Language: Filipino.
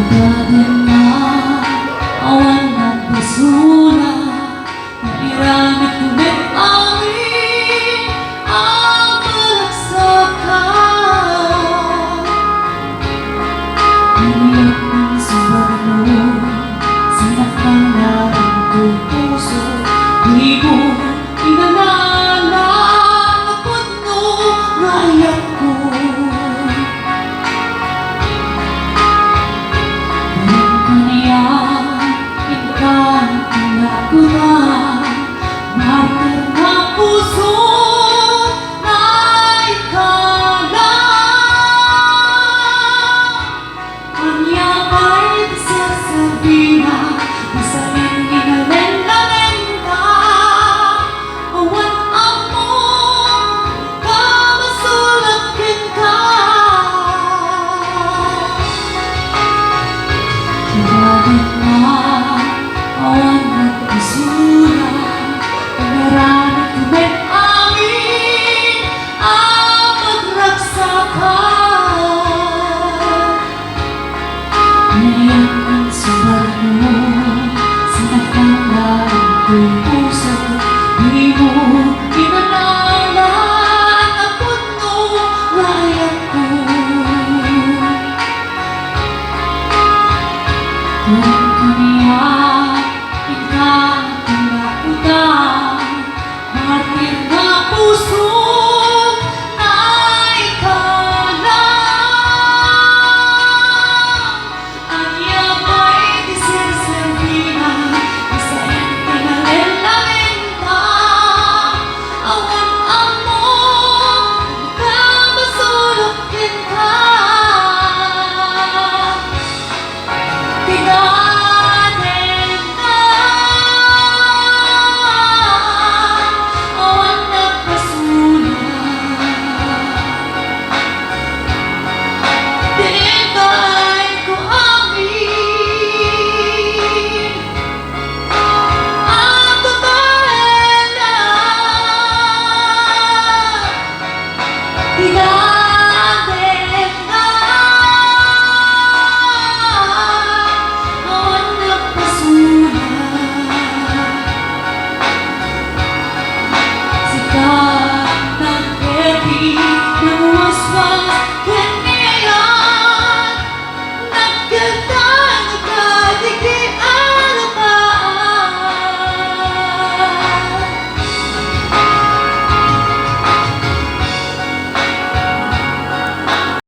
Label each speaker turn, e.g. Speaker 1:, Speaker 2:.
Speaker 1: Bagay na awan ng basura, nairamit kumit amin ang malaksakan. Iniyak ng sumarano sa nakalaran kong puso, di ko inanalang na puno na iyak ko. Martir na puso na ikalang kanya ay sasabihin masaling inalenda-lenda awan amo kamasulat ka. Bakit na awan ng basura, panaranap kumit amin ang magragsakan. Ngayon ang sumarano sa nakalaran ko.